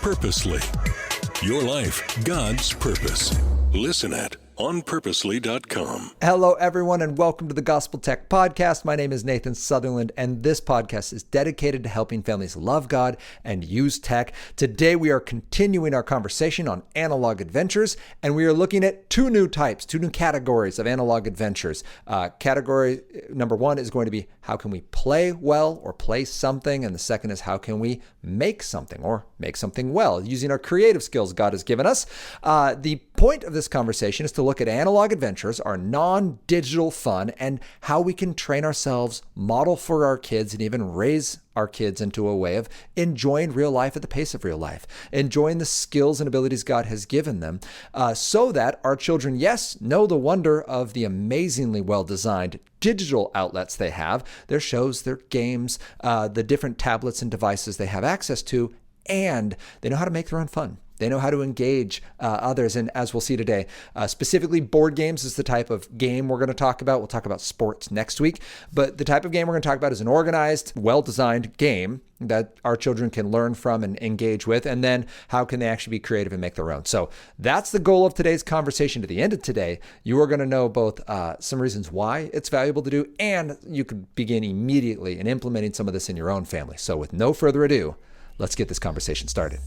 Purposely. Your life, God's purpose. Listen at onpurposely.com. Hello, everyone, and welcome to the Gospel Tech Podcast. My name is Nathan Sutherland, and this podcast is dedicated to helping families love God and use tech. Today, we are continuing our conversation on analog adventures, and we are looking at two new categories of analog adventures. Category number one is going to be how can we play well or play something, and the second is how can we make something or make something well using our creative skills God has given us. The point of this conversation is to look at analog adventures, our non-digital fun, and how we can train ourselves, model for our kids, and even raise our kids into a way of enjoying real life at the pace of real life, enjoying the skills and abilities God has given them, so that our children, yes, know the wonder of the amazingly well-designed digital outlets they have, their shows, their games, the different tablets and devices they have access to, and they know how to make their own fun. They know how to engage others. And as we'll see today, specifically board games is the type of game we're going to talk about. We'll talk about sports next week. But the type of game we're going to talk about is an organized, well-designed game that our children can learn from and engage with. And then how can they actually be creative and make their own? So that's the goal of today's conversation. To the end of today, you are going to know both some reasons why it's valuable to do, and you could begin immediately in implementing some of this in your own family. So with no further ado, let's get this conversation started.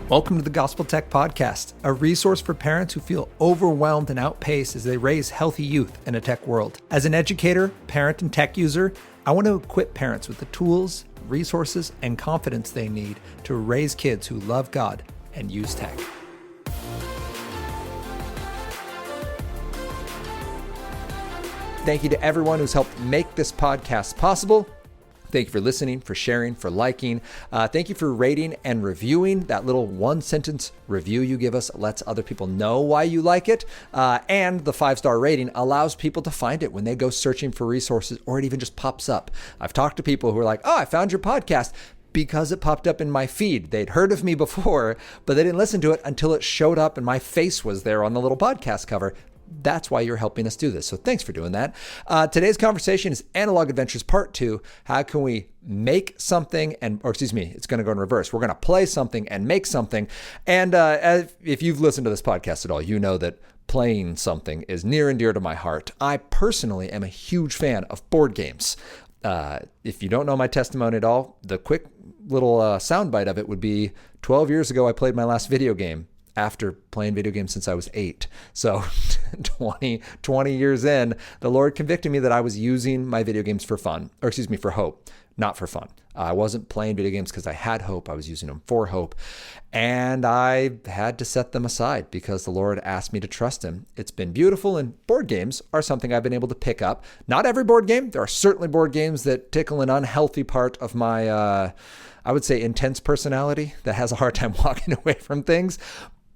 Welcome to the Gospel Tech Podcast, a resource for parents who feel overwhelmed and outpaced as they raise healthy youth in a tech world. As an educator, parent, and tech user, I want to equip parents with the tools, resources, and confidence they need to raise kids who love God and use tech. Thank you to everyone who's helped make this podcast possible. Thank you for listening, for sharing, for liking. Thank you for rating and reviewing. That little one-sentence review you give us lets other people know why you like it. And the 5-star rating allows people to find it when they go searching for resources, or it even just pops up. I've talked to people who are like, oh, I found your podcast because it popped up in my feed. They'd heard of me before, but they didn't listen to it until it showed up and my face was there on the little podcast cover. That's why you're helping us do this. So thanks for doing that. Today's conversation is Analog Adventures Part 2. How can we make something it's going to go in reverse. We're going to play something and make something. And if you've listened to this podcast at all, you know that playing something is near and dear to my heart. I personally am a huge fan of board games. If you don't know my testimony at all, the quick little soundbite of it would be 12 years ago, I played my last video game after playing video games since I was 8. So 20 years in, the Lord convicted me that I was using my video games for hope, not for fun. I wasn't playing video games because I had hope. I was using them for hope. And I had to set them aside because the Lord asked me to trust him. It's been beautiful, and board games are something I've been able to pick up. Not every board game. There are certainly board games that tickle an unhealthy part of my, I would say, intense personality that has a hard time walking away from things.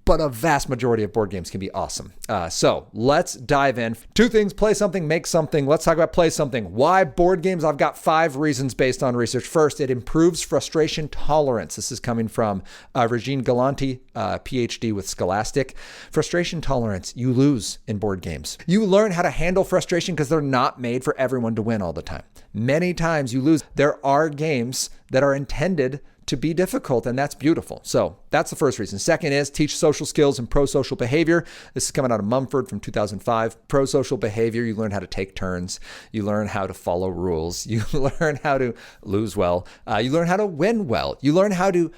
But a vast majority of board games can be awesome. So let's dive in. Two things: play something, make something. Let's talk about play something. Why board games? I've got 5 reasons based on research. First, it improves frustration tolerance. This is coming from Regine Galanti, PhD with Scholastic. Frustration tolerance, you lose in board games. You learn how to handle frustration because they're not made for everyone to win all the time. Many times you lose. There are games that are intended to be difficult, and that's beautiful. So that's the first reason. Second is teach social skills and pro-social behavior. This is coming out of Mumford from 2005. Pro-social behavior, you learn how to take turns. You learn how to follow rules. You learn how to lose well. You learn how to win well. You learn how to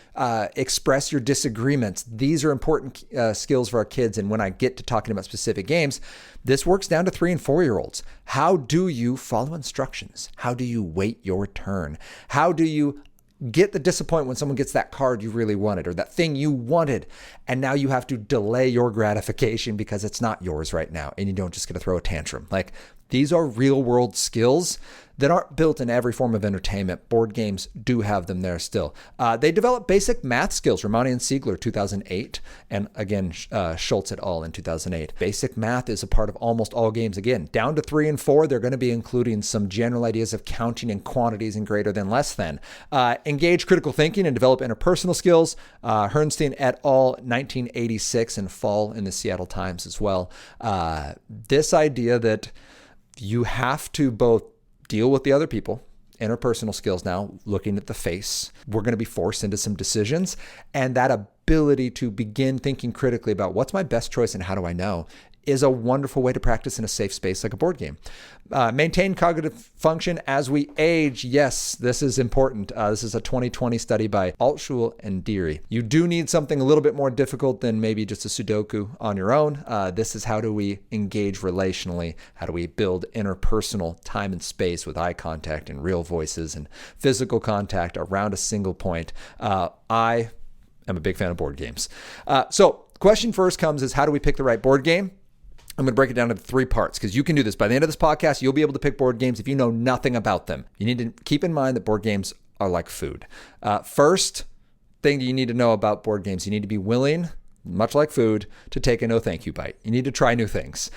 express your disagreements. These are important skills for our kids. And when I get to talking about specific games, this works down to 3 and 4-year-olds. How do you follow instructions? How do you wait your turn? How do you get the disappointment when someone gets that card you really wanted or that thing you wanted, and now you have to delay your gratification because it's not yours right now, and you don't just get to throw a tantrum. Like, these are real world skills that aren't built in every form of entertainment. Board games do have them there still. They develop basic math skills. Romani and Siegler, 2008, and again, Schultz et al. In 2008. Basic math is a part of almost all games. Again, down to 3 and 4, they're going to be including some general ideas of counting and quantities and greater than, less than. Engage critical thinking and develop interpersonal skills. Herrnstein et al., 1986, and Fall in the Seattle Times as well. This idea that you have to both deal with the other people interpersonal skills now, looking at the face. We're going to be forced into some decisions, and that ability to begin thinking critically about what's my best choice and how do I know is a wonderful way to practice in a safe space like a board game. Maintain cognitive function as we age. Yes, this is important. This is a 2020 study by Altschul and Deary. You do need something a little bit more difficult than maybe just a Sudoku on your own. This is how do we engage relationally? How do we build interpersonal time and space with eye contact and real voices and physical contact around a single point? I am a big fan of board games. So question first comes is how do we pick the right board game? I'm going to break it down into 3 parts because you can do this. By the end of this podcast, you'll be able to pick board games if you know nothing about them. You need to keep in mind that board games are like food. First thing you need to know about board games, you need to be willing, much like food, to take a no thank you bite. You need to try new things.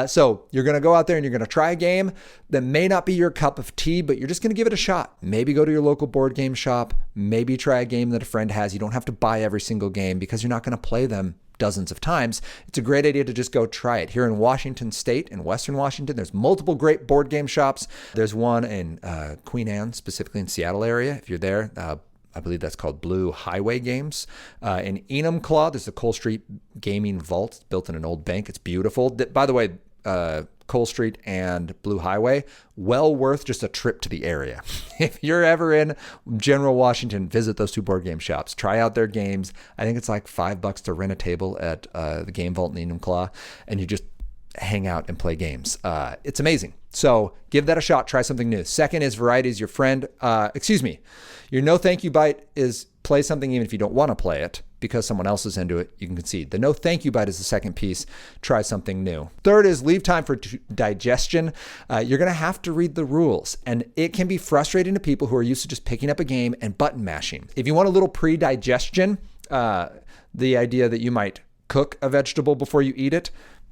So you're going to go out there and you're going to try a game that may not be your cup of tea, but you're just going to give it a shot. Maybe go to your local board game shop. Maybe try a game that a friend has. You don't have to buy every single game because you're not going to play them dozens of times. It's a great idea to just go try it. Here in Washington State, in Western Washington, there's multiple great board game shops. There's one in Queen Anne, specifically in Seattle area. If you're there, I believe that's called Blue Highway Games. In Enumclaw, there's the Cole Street Gaming Vault. It's built in an old bank. It's beautiful. By the way, Cole Street and Blue Highway, well worth just a trip to the area. If you're ever in General Washington, visit those 2 board game shops. Try out their games. I think it's like $5 to rent a table at the Game Vault in Enumclaw, and you just hang out and play games. It's amazing. So give that a shot. Try something new. Second is variety is your friend. Your no thank you bite is play something even if you don't want to play it because someone else is into it. You can concede. The no thank you bite is the second piece. Try something new. Third is leave time for digestion. You're going to have to read the rules, and it can be frustrating to people who are used to just picking up a game and button mashing. If you want a little pre-digestion, the idea that you might cook a vegetable before you eat it,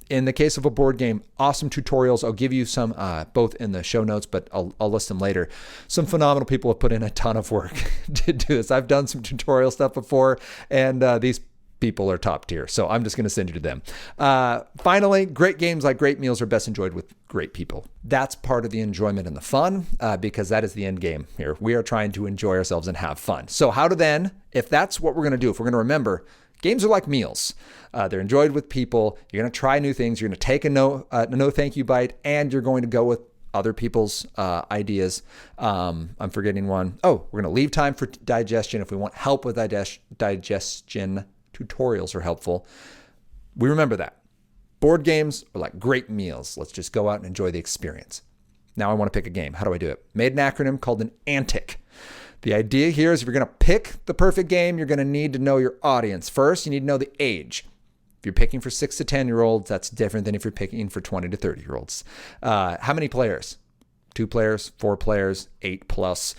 in the case of a board game, awesome tutorials. I'll give you some both in the show notes, but I'll list them later. Some phenomenal people have put in a ton of work to do this. I've done some tutorial stuff before, and these people are top tier. So I'm just going to send you to them. Finally, great games like great meals are best enjoyed with great people. That's part of the enjoyment and the fun because that is the end game here. We are trying to enjoy ourselves and have fun. So how to then, if that's what we're going to do, if we're going to remember, games are like meals. They're enjoyed with people. You're going to try new things. You're going to take a no thank you bite, and you're going to go with other people's ideas. I'm forgetting one. Oh, we're going to leave time for digestion. If we want help with digestion, tutorials are helpful. We remember that. Board games are like great meals. Let's just go out and enjoy the experience. Now I want to pick a game. How do I do it? Made an acronym called an ANTIC. The idea here is if you're going to pick the perfect game, you're going to need to know your audience. First, you need to know the age. If you're picking for 6 to 10-year-olds, that's different than if you're picking for 20 to 30-year-olds. How many players? 2 players, 4 players, 8 plus.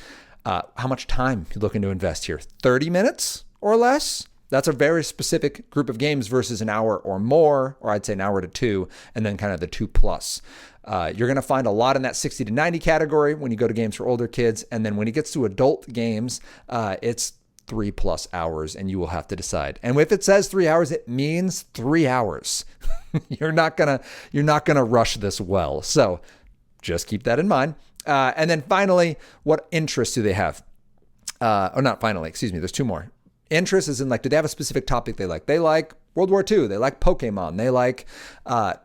How much time are you looking to invest here? 30 minutes or less? That's a very specific group of games versus an hour or more, or I'd say an hour to 2, and then kind of the 2 plus. You're going to find a lot in that 60 to 90 category when you go to games for older kids. And then when it gets to adult games, it's 3+ hours, and you will have to decide. And if it says 3 hours, it means 3 hours. You're not gonna rush this well. So just keep that in mind. And then finally, what interests do they have? There's 2 more. Interest is in do they have a specific topic they like? They like World War II. They like Pokemon. They like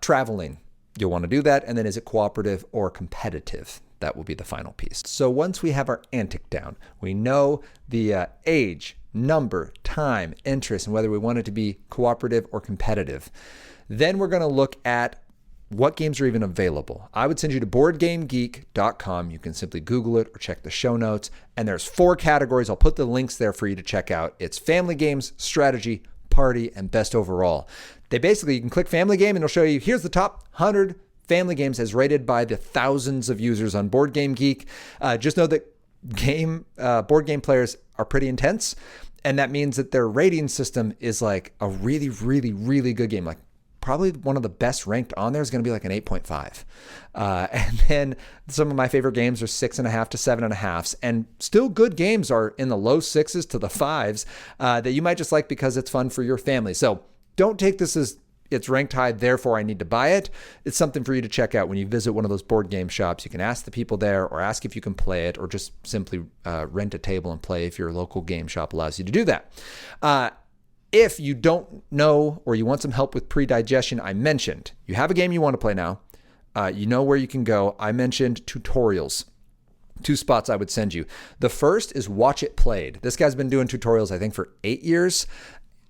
traveling. You'll want to do that. And then is it cooperative or competitive? That will be the final piece. So once we have our ANTIC down, we know the age, number, time, interest, and whether we want it to be cooperative or competitive. Then we're going to look at what games are even available. I would send you to boardgamegeek.com. You can simply Google it or check the show notes. And there's 4 categories. I'll put the links there for you to check out. It's family games, strategy, party, and best overall. You can click family game and it'll show you, here's the top 100 family games as rated by the thousands of users on Board Game Geek. Just know that board game players are pretty intense. And that means that their rating system is like a really, really, really good game. Like probably one of the best ranked on there is going to be like an 8.5. And then some of my favorite games are 6.5 to 7.5. And still good games are in the low 6s to the 5s that you might just like because it's fun for your family. So don't take this as it's ranked high, therefore I need to buy it. It's something for you to check out when you visit one of those board game shops. You can ask the people there or ask if you can play it, or just simply rent a table and play if your local game shop allows you to do that. If you don't know or you want some help with pre-digestion, I mentioned you have a game you want to play now. You know where you can go. I mentioned tutorials. 2 spots I would send you. The first is Watch It Played. This guy's been doing tutorials, I think, for 8 years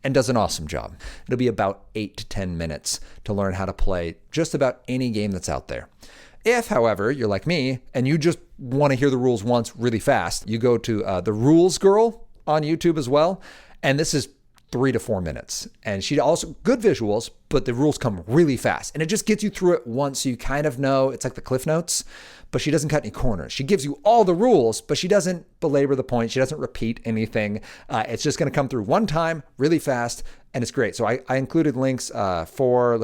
and does an awesome job. It'll be about 8 to 10 minutes to learn how to play just about any game that's out there. If, however, you're like me and you just want to hear the rules once really fast, you go to The Rules Girl on YouTube as well. And this is 3 to 4 minutes. And she also, good visuals, but the rules come really fast. And it just gets you through it once, so you kind of know. It's like the Cliff Notes, but she doesn't cut any corners. She gives you all the rules, but she doesn't belabor the point. She doesn't repeat anything. It's just going to come through one time really fast, and it's great. So I included links for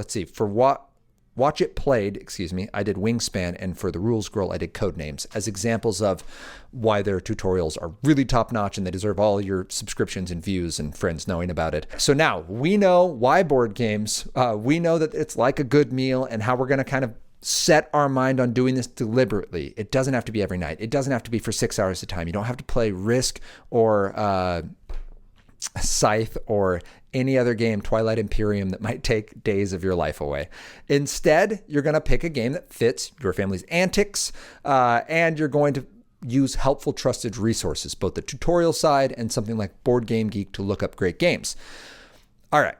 Watch It Played, I did Wingspan, and for The Rules Girl, I did Codenames as examples of why their tutorials are really top-notch and they deserve all your subscriptions and views and friends knowing about it. So now we know why board games. We know that it's like a good meal and how we're going to kind of set our mind on doing this deliberately. It doesn't have to be every night. It doesn't have to be for 6 hours at a time. You don't have to play Risk or Scythe or any other game, Twilight Imperium, that might take days of your life away. Instead, you're going to pick a game that fits your family's antics, and you're going to use helpful, trusted resources, both the tutorial side and something like Board Game Geek to look up great games. All right.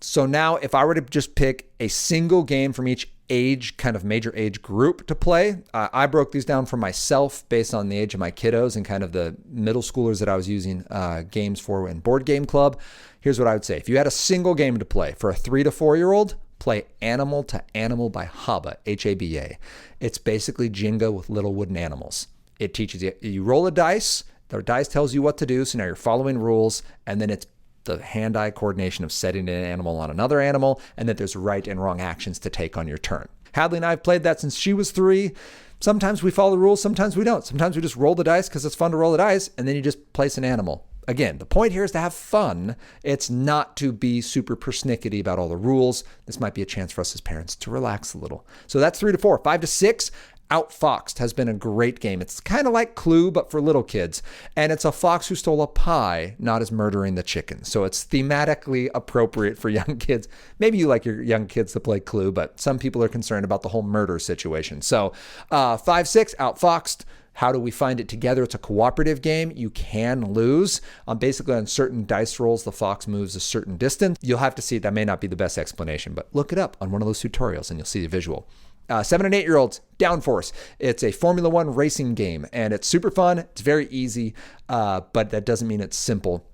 So now if I were to just pick a single game from each age, kind of major age group to play, I broke these down for myself based on the age of my kiddos and kind of the middle schoolers that I was using games for in Board Game Club. Here's what I would say. If you had a single game to play for a 3 to 4 year old, play Animal to Animal by Haba, H-A-B-A. It's basically Jenga with little wooden animals. It teaches you, you roll a dice, the dice tells you what to do, so now you're following rules, and then it's the hand-eye coordination of setting an animal on another animal, and that there's right and wrong actions to take on your turn. Hadley and I have played that since she was 3. Sometimes we follow the rules, sometimes we don't. Sometimes we just roll the dice because it's fun to roll the dice, and then you just place an animal. Again, the point here is to have fun. It's not to be super persnickety about all the rules. This might be a chance for us as parents to relax a little. So that's 3 to 4. 5 to 6, Outfoxed has been a great game. It's kind of like Clue, but for little kids. And it's a fox who stole a pie, not as murdering the chicken. So it's thematically appropriate for young kids. Maybe you like your young kids to play Clue, but some people are concerned about the whole murder situation. So 5, 6, Outfoxed. How do we find it together? It's a cooperative game. You can lose. Basically, on certain dice rolls, the fox moves a certain distance. You'll have to see. That may not be the best explanation, but look it up on one of those tutorials and you'll see the visual. 7 and 8 year olds, Downforce. It's a Formula One racing game and it's super fun. It's very easy, but that doesn't mean it's simple.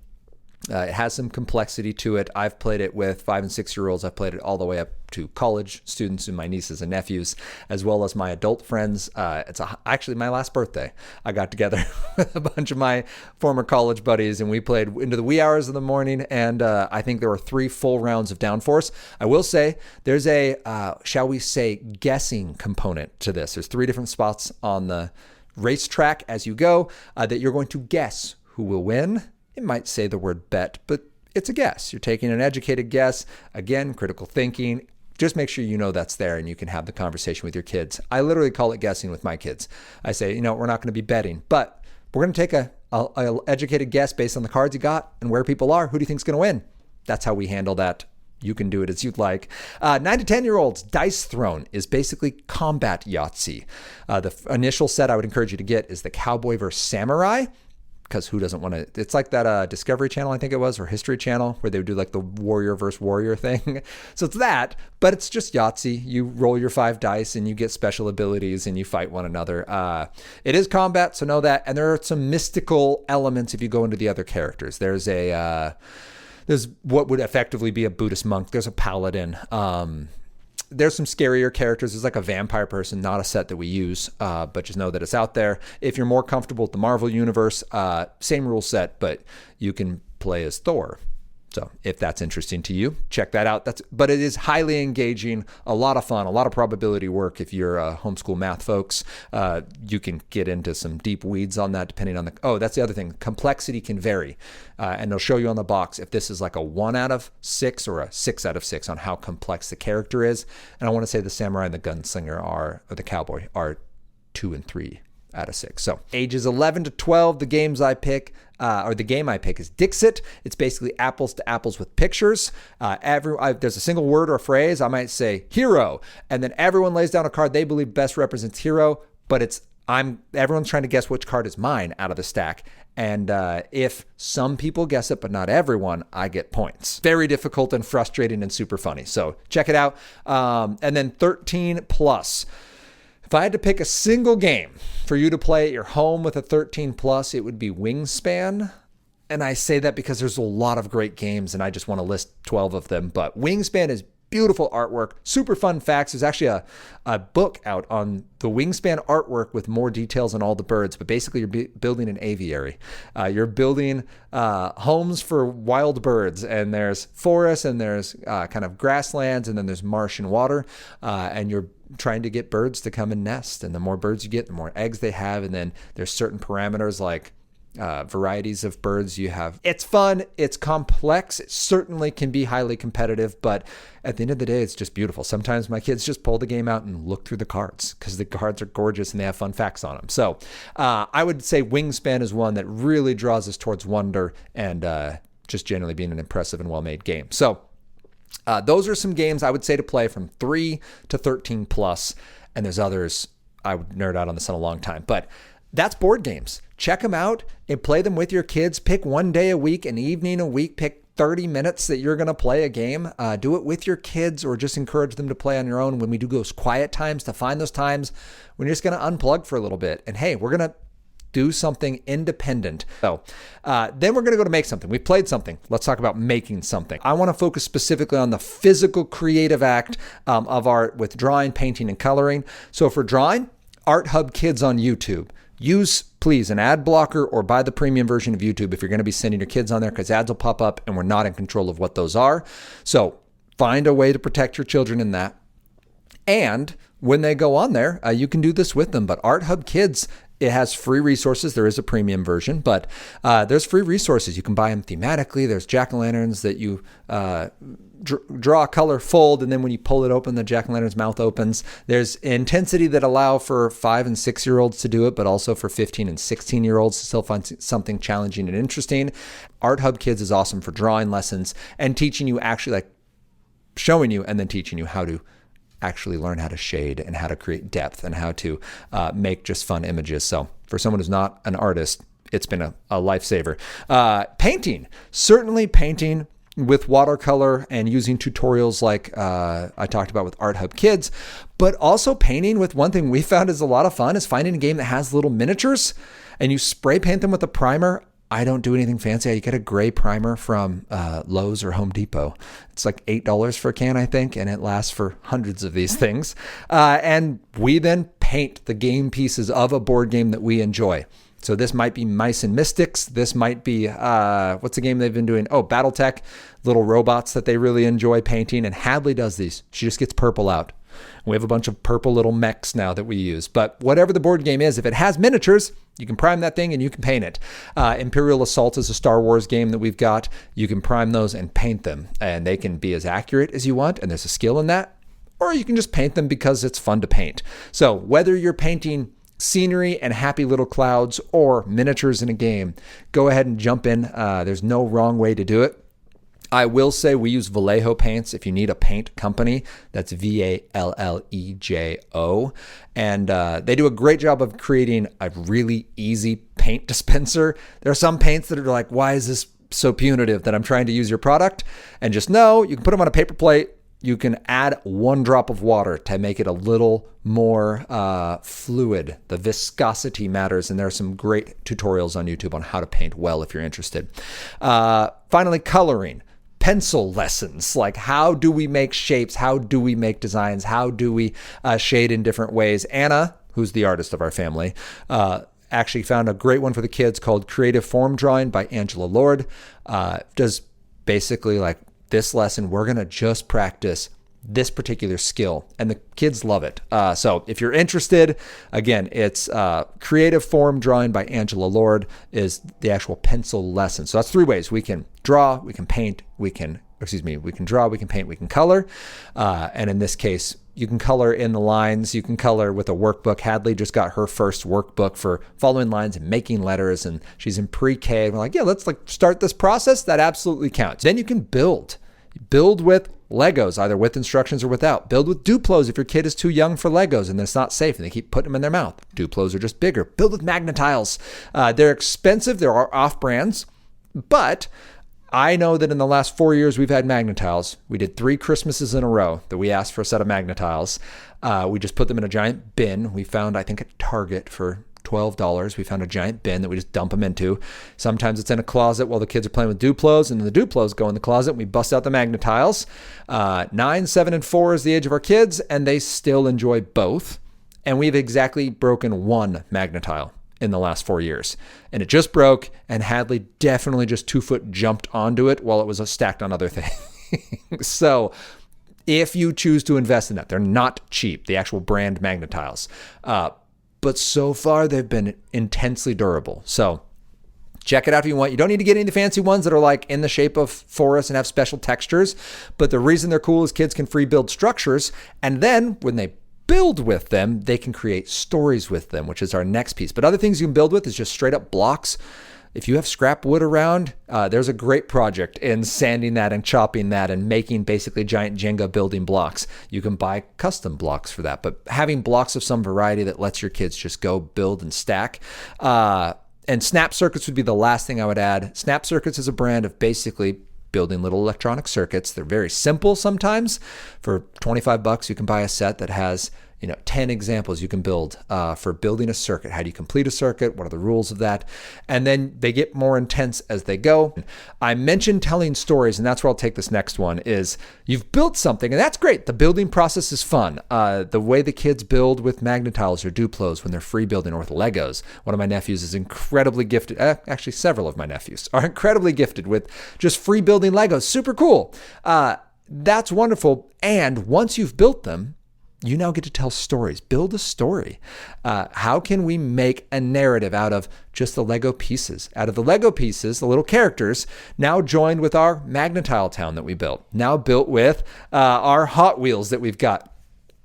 It has some complexity to it. I've played it with 5 and 6 year olds. I've played it all the way up to college students and my nieces and nephews, as well as my adult friends. Actually my last birthday. I got together with a bunch of my former college buddies and we played into the wee hours of the morning. And I think there were 3 full rounds of Downforce. I will say there's a, shall we say, guessing component to this. There's 3 different spots on the racetrack as you go that you're going to guess who will win. It might say the word bet, but it's a guess. You're taking an educated guess. Again, critical thinking. Just make sure you know that's there and you can have the conversation with your kids. I literally call it guessing with my kids. I say, we're not going to be betting, but we're going to take a educated guess based on the cards you got and where people are. Who do you think is going to win? That's how we handle that. You can do it as you'd like. 9 to 10 year olds, Dice Throne is basically combat Yahtzee. The initial set I would encourage you to get is the Cowboy vs. Samurai. Because who doesn't want to? It's like that Discovery Channel, I think it was, or History Channel, where they would do like the warrior versus warrior thing. So it's that, but it's just Yahtzee. You roll your 5 dice and you get special abilities and you fight one another. It is combat, so know that. And there are some mystical elements if you go into the other characters. There's what would effectively be a Buddhist monk. There's a paladin. There's some scarier characters. There's like a vampire person, not a set that we use, but just know that it's out there. If you're more comfortable with the Marvel Universe, same rule set, but you can play as Thor. So if that's interesting to you, check that out. But it is highly engaging, a lot of fun, a lot of probability work. If you're homeschool math folks, you can get into some deep weeds on that depending on that's the other thing. Complexity can vary. And they'll show you on the box if this is like a 1 out of 6 or a 6 out of 6 on how complex the character is. And I want to say the samurai and the gunslinger or the cowboy are 2 and 3 out of 6. So ages 11 to 12, the games I pick, or the game I pick is Dixit. It's basically apples to apples with pictures. There's a single word or phrase. I might say hero, and then everyone lays down a card they believe best represents hero, but everyone's trying to guess which card is mine out of the stack. And if some people guess it, but not everyone, I get points. Very difficult and frustrating and super funny. So check it out. And then 13 plus. If I had to pick a single game for you to play at your home with a 13 plus, it would be Wingspan. And I say that because there's a lot of great games and I just want to list 12 of them. But Wingspan is beautiful artwork, super fun facts. There's actually a book out on the Wingspan artwork with more details on all the birds. But basically you're building an aviary. You're building homes for wild birds, and there's forests and there's kind of grasslands, and then there's marsh and water. And you're trying to get birds to come and nest. And the more birds you get, the more eggs they have. And then there's certain parameters like varieties of birds you have. It's fun. It's complex. It certainly can be highly competitive, but at the end of the day, it's just beautiful. Sometimes my kids just pull the game out and look through the cards because the cards are gorgeous and they have fun facts on them. So I would say Wingspan is one that really draws us towards wonder and just generally being an impressive and well-made game. So those are some games I would say to play from 3 to 13 plus, and there's others. I would nerd out on this in a long time, but that's board games. Check them out and play them with your kids. Pick one day a week, an evening a week. Pick 30 minutes that you're going to play a game. Do it with your kids or just encourage them to play on your own when we do those quiet times, to find those times when you're just going to unplug for a little bit. And hey, we're going to do something independent. So then we're going to go to make something. We've played something. Let's talk about making something. I want to focus specifically on the physical creative act of art with drawing, painting, and coloring. So for drawing, Art Hub Kids on YouTube. Use, please, an ad blocker or buy the premium version of YouTube if you're going to be sending your kids on there, because ads will pop up and we're not in control of what those are. So find a way to protect your children in that. And when they go on there, you can do this with them. But Art Hub Kids, it has free resources. There is a premium version, but there's free resources. You can buy them thematically. There's jack-o'-lanterns that you draw a color, fold, and then when you pull it open, the jack-o'-lantern's mouth opens. There's intensity that allow for 5 and 6-year-olds to do it, but also for 15 and 16-year-olds to still find something challenging and interesting. Art Hub Kids is awesome for drawing lessons and teaching you, actually like showing you and then teaching you how to actually learn how to shade and how to create depth and how to make just fun images. So for someone who's not an artist, it's been a lifesaver. Painting, certainly painting with watercolor and using tutorials like I talked about with Art Hub Kids, but also painting with one thing we found is a lot of fun is finding a game that has little miniatures and you spray paint them with a primer. I don't do anything fancy. You get a gray primer from Lowe's or Home Depot. It's like $8 for a can, I think, and it lasts for hundreds of these things. And we then paint the game pieces of a board game that we enjoy. So this might be Mice and Mystics. This might be, what's the game they've been doing? Oh, Battletech, little robots that they really enjoy painting. And Hadley does these. She just gets purple out. We have a bunch of purple little mechs now that we use. But whatever the board game is, if it has miniatures, you can prime that thing and you can paint it. Imperial Assault is a Star Wars game that we've got. You can prime those and paint them. And they can be as accurate as you want. And there's a skill in that. Or you can just paint them because it's fun to paint. So whether you're painting scenery and happy little clouds or miniatures in a game, go ahead and jump in. There's no wrong way to do it. I will say we use Vallejo paints if you need a paint company. That's Vallejo. And they do a great job of creating a really easy paint dispenser. There are some paints that are like, why is this so punitive that I'm trying to use your product? And just know you can put them on a paper plate. You can add 1 drop of water to make it a little more fluid. The viscosity matters, and there are some great tutorials on YouTube on how to paint well if you're interested. Finally, coloring. Pencil lessons, like how do we make shapes? How do we make designs? How do we shade in different ways? Anna, who's the artist of our family, actually found a great one for the kids called Creative Form Drawing by Angela Lord. Does basically like this lesson, we're going to just practice this particular skill, and the kids love it. So if you're interested, again, it's creative form drawing by Angela Lord is the actual pencil lesson. So that's 3 ways. We can draw, we can paint, we can draw, we can paint, we can color. And in this case, you can color in the lines. You can color with a workbook. Hadley just got her first workbook for following lines and making letters, and she's in pre-K. We're like, yeah, let's start this process. That absolutely counts. Then you can build. Build with Legos, either with instructions or without. Build with Duplos if your kid is too young for Legos and it's not safe and they keep putting them in their mouth. Duplos are just bigger. Build with Magna-Tiles. They're expensive. There are off-brands, but I know that in the last 4 years we've had Magna-Tiles. We did 3 Christmases in a row that we asked for a set of Magna-Tiles. We just put them in a giant bin. We found, I think, at Target for $12. We found a giant bin that we just dump them into. Sometimes it's in a closet while the kids are playing with Duplos, and the Duplos go in the closet and we bust out the Magna-Tiles. 9, 7, and 4 is the age of our kids, and they still enjoy both. And we've exactly broken 1 Magna-Tile in the last 4 years. And it just broke, and Hadley definitely just 2-foot jumped onto it while it was stacked on other things. So if you choose to invest in that, they're not cheap, the actual brand Magna-Tiles. But so far they've been intensely durable. So check it out if you want. You don't need to get any of the fancy ones that are like in the shape of forests and have special textures. But the reason they're cool is kids can free build structures. And then when they build with them, they can create stories with them, which is our next piece. But other things you can build with is just straight up blocks. If you have scrap wood around, there's a great project in sanding that and chopping that and making basically giant Jenga building blocks. You can buy custom blocks for that, but having blocks of some variety that lets your kids just go build and stack. And Snap Circuits would be the last thing I would add. Snap Circuits is a brand of basically building little electronic circuits. They're very simple sometimes. For $25, you can buy a set that has 10 examples you can build for building a circuit. How do you complete a circuit? What are the rules of that? And then they get more intense as they go. I mentioned telling stories, and that's where I'll take this next one, is you've built something, and that's great. The building process is fun. The way the kids build with Magna-Tiles or Duplos when they're free building or with Legos. One of my nephews is incredibly gifted. Actually, several of my nephews are incredibly gifted with just free building Legos. Super cool. That's wonderful. And once you've built them, you now get to tell stories. Build a story. How can we make a narrative out of just the Lego pieces? Out of the Lego pieces, the little characters, now joined with our Magna-Tile town that we built. Now built with our Hot Wheels that we've got.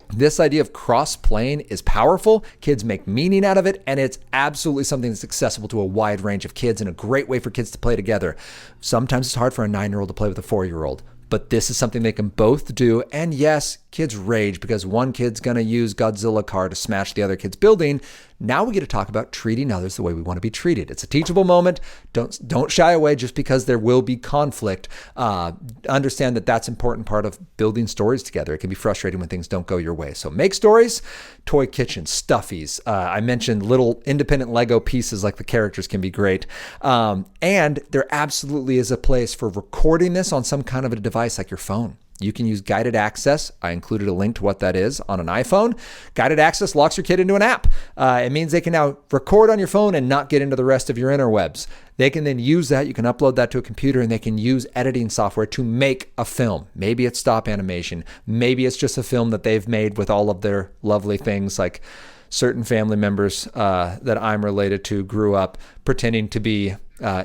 This idea of cross-playing is powerful. Kids make meaning out of it, and it's absolutely something that's accessible to a wide range of kids and a great way for kids to play together. Sometimes it's hard for a 9-year-old to play with a 4-year-old. But this is something they can both do. And yes, kids rage because one kid's going to use Godzilla car to smash the other kid's building. Now we get to talk about treating others the way we want to be treated. It's a teachable moment. Don't shy away just because there will be conflict. Understand that that's an important part of building stories together. It can be frustrating when things don't go your way. So make stories, toy kitchen, stuffies. I mentioned little independent Lego pieces like the characters can be great. And there absolutely is a place for recording this on some kind of a device like your phone. You can use guided access. I included a link to what that is on an iPhone. Guided access locks your kid into an app. It means they can now record on your phone and not get into the rest of your interwebs. They can then use that. You can upload that to a computer and they can use editing software to make a film. Maybe it's stop animation. Maybe it's just a film that they've made with all of their lovely things, like certain family members that I'm related to grew up pretending to be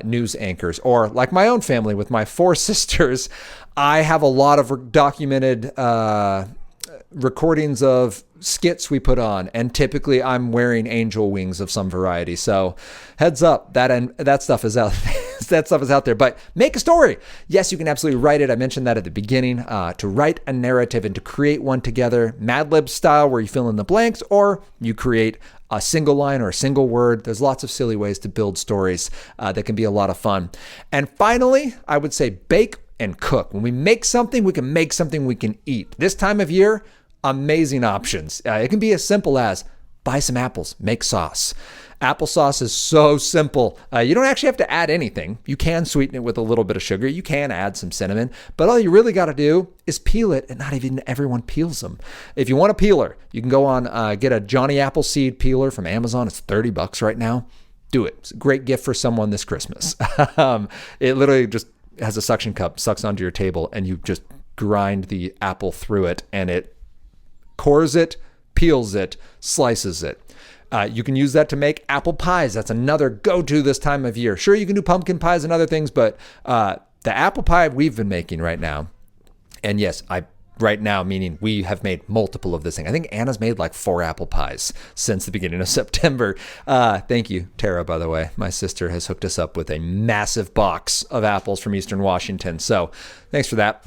news anchors, or like my own family with my 4 sisters. I have a lot of documented recordings of skits we put on, and typically I'm wearing angel wings of some variety. So heads up, that stuff is out. That stuff is out there. But make a story. Yes, you can absolutely write it. I mentioned that at the beginning. To write a narrative and to create one together, Mad Lib style, where you fill in the blanks, or you create a single line or a single word. There's lots of silly ways to build stories that can be a lot of fun. And finally, I would say bake and cook. When we make something, we can make something we can eat. This time of year, amazing options. It can be as simple as buy some apples, make sauce. Applesauce is so simple. You don't actually have to add anything. You can sweeten it with a little bit of sugar. You can add some cinnamon, but all you really got to do is peel it, and not even everyone peels them. If you want a peeler, you can go on, get a Johnny Appleseed peeler from Amazon. It's $30 right now. Do it. It's a great gift for someone this Christmas. It literally just has a suction cup, sucks onto your table, and you just grind the apple through it, and it cores it, peels it, slices it. You can use that to make apple pies. That's another go-to this time of year. Sure, you can do pumpkin pies and other things, but the apple pie we've been making right now, and yes, right now, meaning we have made multiple of this thing. I think Anna's made like 4 apple pies since the beginning of September. Thank you, Tara, by the way. My sister has hooked us up with a massive box of apples from Eastern Washington. So thanks for that.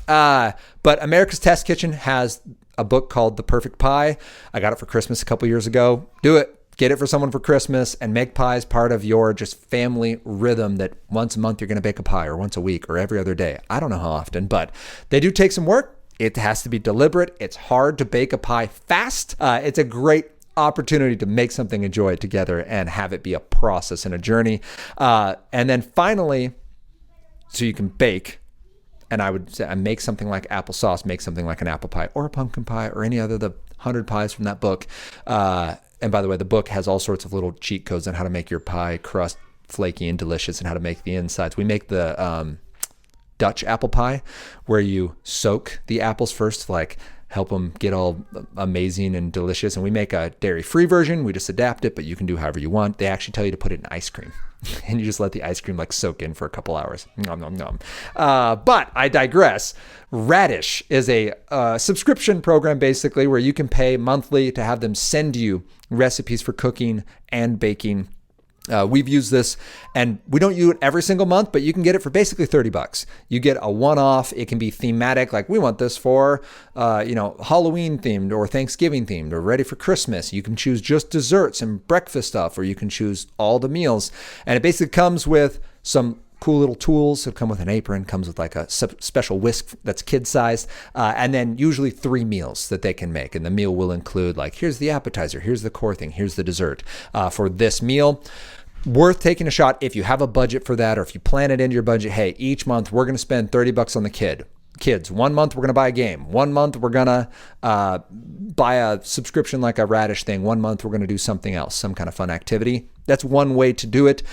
But America's Test Kitchen has a book called The Perfect Pie. I got it for Christmas a couple years ago. Do it. Get it for someone for Christmas and make pies part of your just family rhythm that once a month you're going to bake a pie, or once a week, or every other day. I don't know how often, but they do take some work. It has to be deliberate. It's hard to bake a pie fast. It's a great opportunity to make something, enjoy it together, and have it be a process and a journey. And then finally, so you can bake, and I would say make something like applesauce, make something like an apple pie or a pumpkin pie or any other of the 100 pies from that book. And by the way, the book has all sorts of little cheat codes on how to make your pie crust flaky and delicious and how to make the insides. We make the Dutch apple pie, where you soak the apples first to like help them get all amazing and delicious. And we make a dairy-free version. We just adapt it, but you can do however you want. They actually tell you to put it in ice cream, and you just let the ice cream like soak in for a couple hours. Nom, nom, nom. But I digress. Radish is a subscription program, basically, where you can pay monthly to have them send you recipes for cooking and baking. We've used this, and we don't use it every single month, but you can get it for basically $30. You get a one-off. It can be thematic, like we want this for, Halloween themed or Thanksgiving themed or ready for Christmas. You can choose just desserts and breakfast stuff, or you can choose all the meals. And it basically comes with some cool little tools. It'll come with an apron, comes with like a special whisk that's kid-sized, and then usually 3 meals that they can make. And the meal will include like, here's the appetizer, here's the core thing, here's the dessert for this meal. Worth taking a shot if you have a budget for that, or if you plan it into your budget. Hey, each month we're going to spend $30 on the kids. 1 month we're going to buy a game. 1 month we're going to buy a subscription like a Radish thing. 1 month we're going to do something else, some kind of fun activity. That's one way to do it.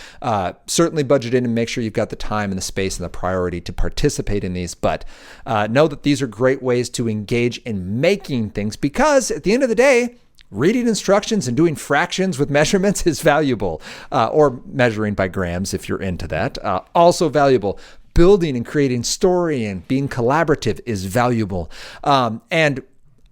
Certainly budget in and make sure you've got the time and the space and the priority to participate in these. But know that these are great ways to engage in making things, because at the end of the day, reading instructions and doing fractions with measurements is valuable, or measuring by grams if you're into that. Also valuable. Building and creating story and being collaborative is valuable. And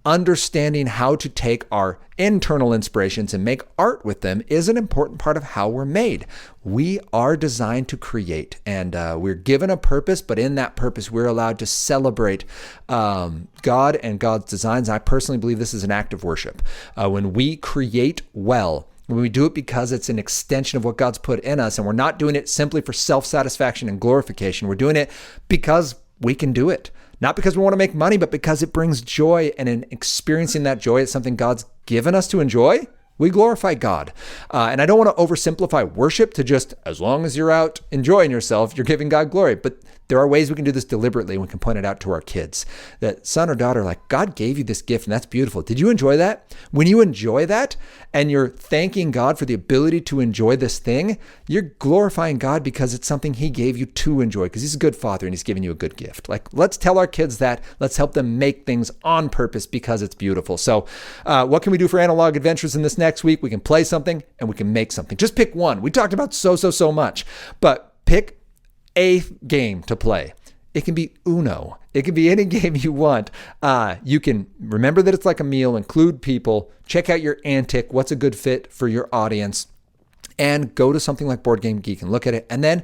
understanding how to take our internal inspirations and make art with them is an important part of how we're made. We are designed to create, and we're given a purpose, but in that purpose, we're allowed to celebrate God and God's designs. I personally believe this is an act of worship. When we create well, when we do it because it's an extension of what God's put in us, and we're not doing it simply for self-satisfaction and glorification, we're doing it because we can do it. Not because we want to make money, but because it brings joy, and in experiencing that joy, it's something God's given us to enjoy. We glorify God. And I don't want to oversimplify worship to just, as long as you're out enjoying yourself, you're giving God glory. But there are ways we can do this deliberately, and we can point it out to our kids. That son or daughter, like, God gave you this gift, and that's beautiful. Did you enjoy that? When you enjoy that, and you're thanking God for the ability to enjoy this thing, you're glorifying God because it's something He gave you to enjoy, because He's a good Father and He's giving you a good gift. Like, let's tell our kids that. Let's help them make things on purpose because it's beautiful. So what can we do for Analog Adventures in this next week? We can play something and we can make something. Just pick one. We talked about so much, but pick a game to play. It can be Uno. It can be any game you want. You can remember that it's like a meal, include people, check out your antic, what's a good fit for your audience, and go to something like Board Game Geek and look at it, and then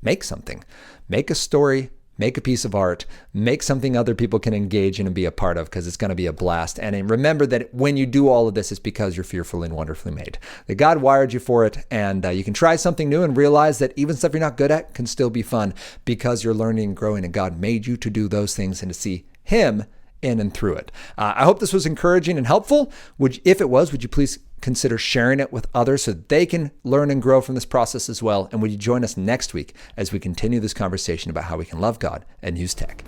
make something. Make a story, make a piece of art, make something other people can engage in and be a part of, because it's going to be a blast. And remember that when you do all of this, it's because you're fearfully and wonderfully made. That God wired you for it, and you can try something new and realize that even stuff you're not good at can still be fun, because you're learning and growing, and God made you to do those things and to see Him in and through it. I hope this was encouraging and helpful. If it was, would you please consider sharing it with others so that they can learn and grow from this process as well? And would you join us next week as we continue this conversation about how we can love God and use tech?